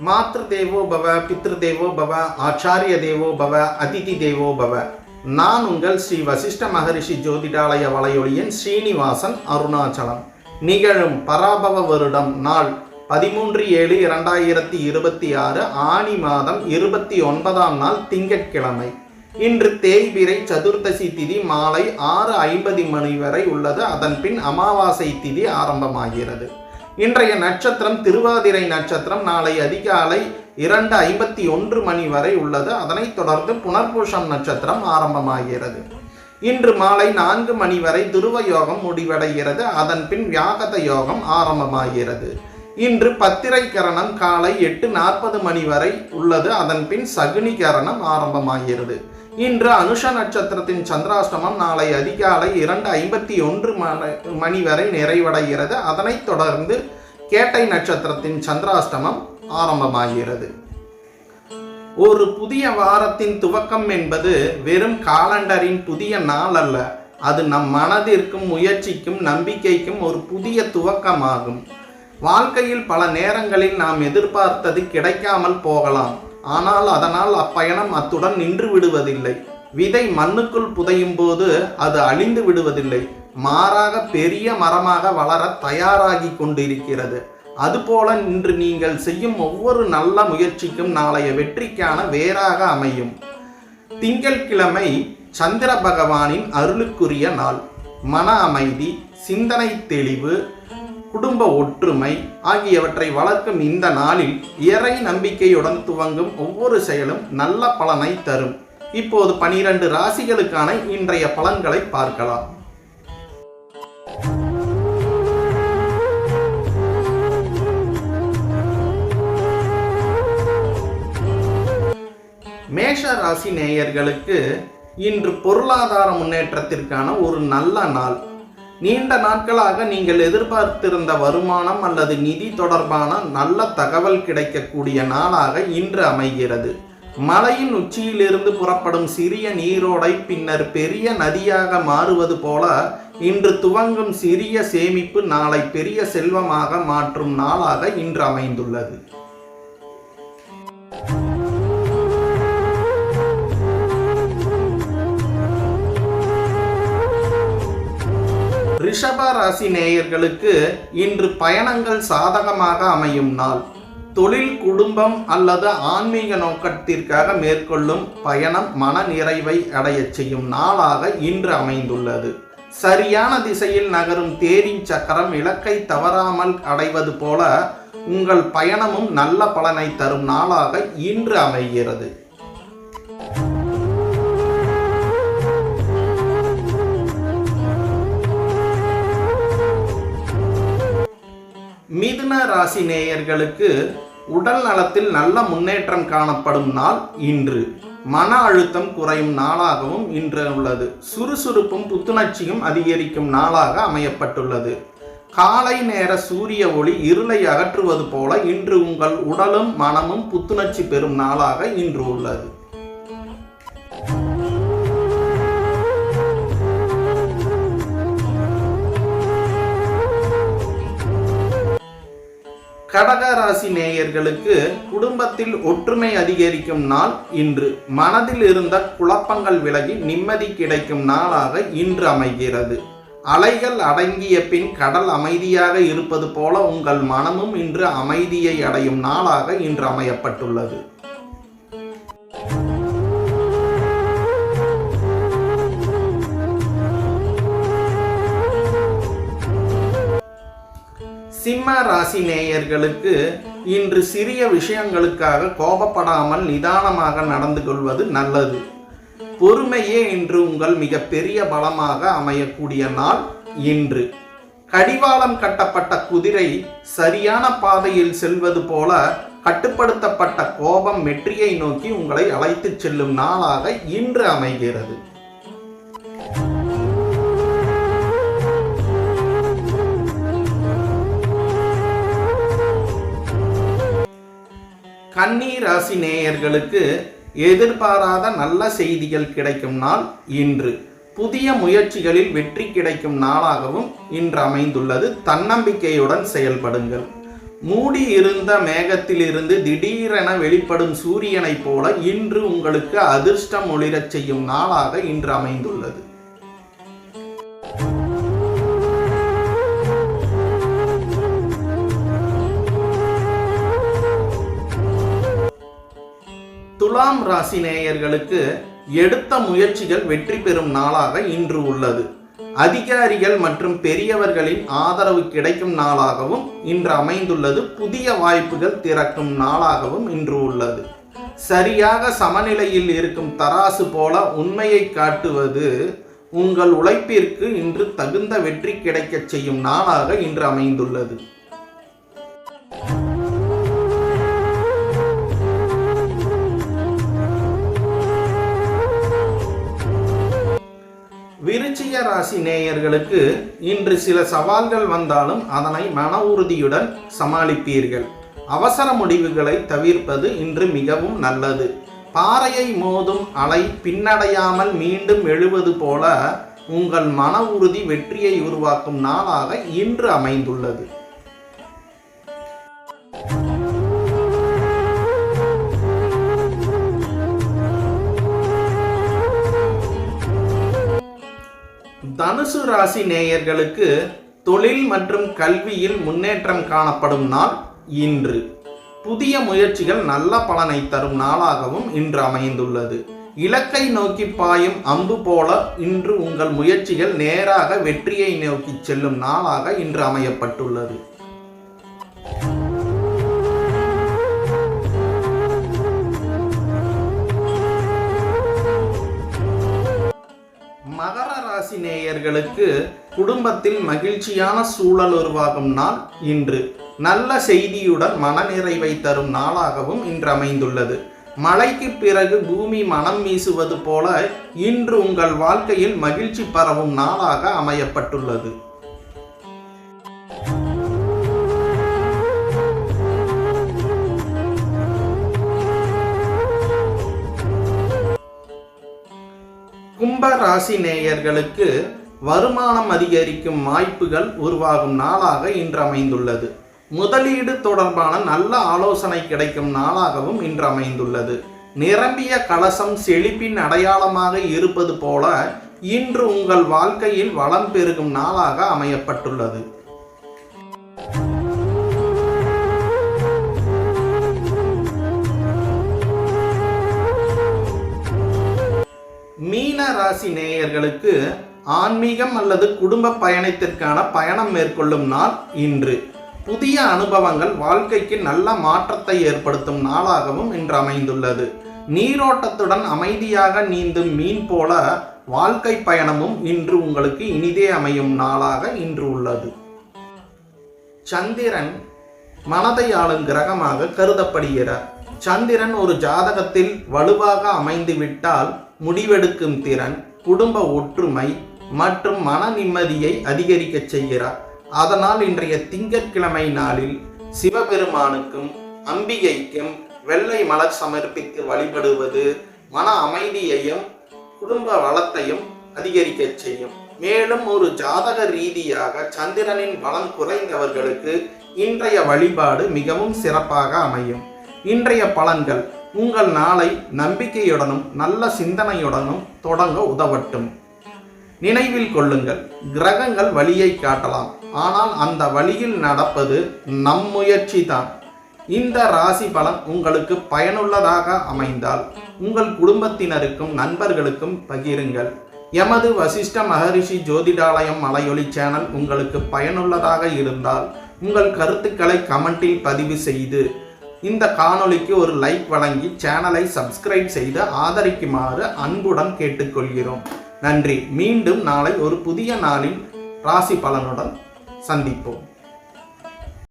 मातृ देवो भव, पितृदेवो भव, आचार्य देवो भव, அதிதி தேவோ பவ. நான் உங்கள் ஸ்ரீ வசிஷ்ட மகரிஷி ஜோதிடாலய வலையொலியின் ஸ்ரீனிவாசன், அருணாச்சலம். நிகழும் பராபவ வருடம் நாள் 13/7/2026 ஆனி மாதம் 29ஆம் நாள் திங்கட்கிழமை. இன்று தேய்பிறை சதுர்தசி திதி மாலை 6:50 மணி வரை உள்ளது. அதன் பின் அமாவாசை திதி ஆரம்பமாகிறது. இன்றைய நட்சத்திரம் திருவாதிரை நட்சத்திரம். நாளை அதிகாலை 2:51 மணி வரை உள்ளது. அதனைத் தொடர்ந்து புனர்பூஷம் நட்சத்திரம் ஆரம்பமாகிறது. இன்று மாலை 4 மணி வரை துருவ யோகம் முடிவடைகிறது. அதன் பின் வியாகத யோகம் ஆரம்பமாகிறது. இன்று பத்திரை கரணம் காலை 8:40 மணி வரை உள்ளது. அதன் பின் சகுனி கரணம் ஆரம்பமாகிறது. இன்று அனுஷ நட்சத்திரத்தின் சந்திராஷ்டமம் நாளை அதிகாலை 2:51 மணி வரை நிறைவடைகிறது. அதனைத் தொடர்ந்து கேட்டை நட்சத்திரத்தின் சந்திராஷ்டமம் ஆரம்பமாகிறது. ஒரு புதிய வாரத்தின் துவக்கம் என்பது வெறும் காலண்டரின் புதிய நாள் அல்ல. அது நம் மனதிற்கும் முயற்சிக்கும் நம்பிக்கைக்கும் ஒரு புதிய துவக்கமாகும். வாழ்க்கையில் பல நேரங்களில் நாம் எதிர்பார்த்தது கிடைக்காமல் போகலாம். ஆனால் அதனால் அப்பயணம் அத்துடன் நின்று விடுவதில்லை. விதை மண்ணுக்குள் புதையும் போது அது அழிந்து விடுவதில்லை. மாறாக பெரிய மரமாக வளர தயாராகி கொண்டிருக்கிறது. அதுபோல இன்று நீங்கள் செய்யும் ஒவ்வொரு நல்ல முயற்சிக்கும் நாளைய வெற்றிக்கான வேறாக அமையும். திங்கட்கிழமை சந்திர பகவானின் அருளுக்குரிய நாள். மன அமைதி, சிந்தனை தெளிவு, குடும்ப ஒற்றுமை ஆகியவற்றை வளர்க்கும் இந்த நாளில் இறை நம்பிக்கையுடன் துவங்கும் ஒவ்வொரு செயலும் நல்ல பலனை தரும். இப்போது 12 ராசிகளுக்கான இன்றைய பலன்களை பார்க்கலாம். மேஷ ராசி நேயர்களுக்கு இன்று பொருளாதார முன்னேற்றத்திற்கான ஒரு நல்ல நாள். நீண்ட நாட்களாக நீங்கள் எதிர்பார்த்திருந்த வருமானம் அல்லது நிதி தொடர்பான நல்ல தகவல் கிடைக்கக்கூடிய நாளாக இன்று அமைகிறது. மலையின் உச்சியிலிருந்து புறப்படும் சிறிய நீரோடை பின்னர் பெரிய நதியாக மாறுவது போல இன்று துவங்கும் சிறிய சேமிப்பு நாளை பெரிய செல்வமாக மாற்றும் நாளாக இன்று அமைந்துள்ளது. ரிஷப ராசி நேயர்களுக்கு இன்று பயணங்கள் சாதகமாக அமையும் நாள். தொழில், குடும்பம் அல்லது ஆன்மீக நோக்கத்திற்காக மேற்கொள்ளும் பயணம் மன நிறைவை அடைய செய்யும் நாளாக இன்று அமைந்துள்ளது. சரியான திசையில் நகரும் தேரின் சக்கரம் இலக்கை தவறாமல் அடைவது போல உங்கள் பயணமும் நல்ல பலனை தரும் நாளாக இன்று அமைகிறது. மிதுன ராசி நேயர்களுக்கு உடல் நலத்தில் நல்ல முன்னேற்றம் காணப்படும் நாள் இன்று. மன அழுத்தம் குறையும் நாளாகவும் இன்று உள்ளது. சுறுசுறுப்பும் புத்துணர்ச்சியும் அதிகரிக்கும் நாளாக அமையப்பட்டுள்ளது. காலை நேர சூரிய ஒளி இருளை அகற்றுவது போல இன்று உங்கள் உடலும் மனமும் புத்துணர்ச்சி பெறும் நாளாக இன்று உள்ளது. கடக ராசி நேயர்களுக்கு குடும்பத்தில் ஒற்றுமை அதிகரிக்கும் நாள் இன்று. மனதில் இருந்த குழப்பங்கள் விலகி நிம்மதி கிடைக்கும் நாளாக இன்று அமைகிறது. அலைகள் அடங்கிய பின் கடல் அமைதியாக இருப்பது போல உங்கள் மனமும் இன்று அமைதியை அடையும் நாளாக இன்று அமையப்பட்டுள்ளது. சிம்ம ராசி நேயர்களுக்கு இன்று சிறிய விஷயங்களுக்காக கோபப்படாமல் நிதானமாக நடந்து கொள்வது நல்லது. பொறுமையே இன்று உங்கள் மிக பெரிய பலமாக அமையக்கூடிய நாள் இன்று. கடிவாளம் கட்டப்பட்ட குதிரை சரியான பாதையில் செல்வது போல கட்டுப்படுத்தப்பட்ட கோபம் வெற்றியை நோக்கி உங்களை அழைத்துச் செல்லும் நாளாக இன்று அமைகிறது. கன்னி ராசி நேயர்களுக்கு எதிர்பாராத நல்ல செய்திகள் கிடைக்கும் நாள் இன்று. புதிய முயற்சிகளில் வெற்றி கிடைக்கும் நாளாகவும் இன்று அமைந்துள்ளது. தன்னம்பிக்கையுடன் செயல்படுங்கள். மூடி இருந்த மேகத்திலிருந்து திடீரென வெளிப்படும் சூரியனைப் போல இன்று உங்களுக்கு அதிர்ஷ்டம் ஒளிரச் செய்யும் நாளாக இன்று அமைந்துள்ளது. துலாம் ராசி நேயர்களுக்கு எடுத்த முயற்சிகள் வெற்றி பெறும் நாளாக இன்று உள்ளது. அதிகாரிகள் மற்றும் பெரியவர்களின் ஆதரவு கிடைக்கும் நாளாகவும் இன்று அமைந்துள்ளது. புதிய வாய்ப்புகள் திறக்கும் நாளாகவும் இன்று உள்ளது. சரியாக சமநிலையில் இருக்கும் தராசு போல உண்மையை காட்டுவது உங்கள் உழைப்பிற்கு இன்று தகுந்த வெற்றி கிடைக்கச் செய்யும் நாளாக இன்று அமைந்துள்ளது. விருச்சிக ராசி நேயர்களுக்கு இன்று சில சவால்கள் வந்தாலும் அதனை மன உறுதியுடன் சமாளிப்பீர்கள். அவசர முடிவுகளை தவிர்ப்பது இன்று மிகவும் நல்லது. பாறையை மோதும் அலை பின்னடையாமல் மீண்டும் எழுவது போல உங்கள் மன உறுதி வெற்றியை உருவாக்கும் நாளாக இன்று அமைந்துள்ளது. தனுசு ராசி நேயர்களுக்கு தொழில் மற்றும் கல்வியில் முன்னேற்றம் காணப்படும் நாள் இன்று. புதிய முயற்சிகள் நல்ல பலனை தரும் நாளாகவும் இன்று அமைந்துள்ளது. இலக்கை நோக்கி பாயும் அம்பு போல இன்று உங்கள் முயற்சிகள் நேராக வெற்றியை நோக்கி செல்லும் நாளாக இன்று அமையப்பட்டுள்ளது. மகர ராசி நேயர்களுக்கு குடும்பத்தில் மகிழ்ச்சியான சூழல் உருவாகும் நாள் இன்று. நல்ல செய்தியுடன் மனநிறைவை தரும் நாளாகவும் இன்று அமைந்துள்ளது. மழைக்கு பிறகு பூமி மனம் வீசுவது போல இன்று உங்கள் வாழ்க்கையில் மகிழ்ச்சி பரவும் நாளாக அமையப்பட்டுள்ளது. கும்ப ராசி நேயர்களுக்கு வருமானம் அதிகரிக்கும் வாய்ப்புகள் உருவாகும் நாளாக இன்று அமைந்துள்ளது. முதலீடு தொடர்பான நல்ல ஆலோசனை கிடைக்கும் நாளாகவும் இன்று அமைந்துள்ளது. நிரம்பிய கலசம் செழிப்பின் அடையாளமாக இருப்பது போல இன்று உங்கள் வாழ்க்கையில் வளம் பெருகும் நாளாக அமையப்பட்டுள்ளது. மீன ராசி நேயர்களுக்கு ஆன்மீகம் அல்லது குடும்ப பயணத்திற்கான பயணம் மேற்கொள்ளும் நாள் இன்று. புதிய அனுபவங்கள் வாழ்க்கைக்கு நல்ல மாற்றத்தை ஏற்படுத்தும் நாளாகவும் இன்று அமைந்துள்ளது. நீரோட்டத்துடன் அமைதியாக நீந்தும் மீன் போல வாழ்க்கை பயணமும் இன்று உங்களுக்கு இனிதே அமையும் நாளாக இன்று உள்ளது. சந்திரன் மனதை ஆளும் கிரகமாக கருதப்படுகிறார். சந்திரன் ஒரு ஜாதகத்தில் வலுவாக அமைந்துவிட்டால் முடிவெடுக்கும் திறன், குடும்ப ஒற்றுமை மற்றும் மன நிம்மதியை அதிகரிக்க செய்கிறார். அதனால் இன்றைய திங்கட்கிழமை நாளில் சிவபெருமானுக்கும் அம்பிகைக்கும் வெள்ளை மலர் சமர்ப்பித்து வழிபடுவது மன அமைதியையும் குடும்ப வளத்தையும் அதிகரிக்க செய்யும். மேலும் ஒரு ஜாதக ரீதியாக சந்திரனின் பலம் குறைந்தவர்களுக்கு இன்றைய வழிபாடு மிகவும் சிறப்பாக அமையும். இன்றைய பலன்கள் உங்கள் நாளை நம்பிக்கையுடனும் நல்ல சிந்தனையுடனும் தொடங்க உதவட்டும். நினைவில் கொள்ளுங்கள், கிரகங்கள் வழியை காட்டலாம், ஆனால் அந்த வழியில் நடப்பது நம் முயற்சி தான். இந்த ராசி பலன் உங்களுக்கு பயனுள்ளதாக அமைந்தால் உங்கள் குடும்பத்தினருக்கும் நண்பர்களுக்கும் பகிருங்கள். எமது வசிஷ்ட மகரிஷி ஜோதிடாலயம் மலையொலி சேனல் உங்களுக்கு பயனுள்ளதாக இருந்தால் உங்கள் கருத்துக்களை கமெண்டில் பதிவு செய்து இந்த காணொளிக்கு ஒரு லைக் வழங்கி சேனலை சப்ஸ்கிரைப் செய்து ஆதரிக்குமாறு அன்புடன் கேட்டுக்கொள்கிறோம். நன்றி. மீண்டும் நாளை ஒரு புதிய நாளின் ராசி பலனுடன் சந்திப்போம்.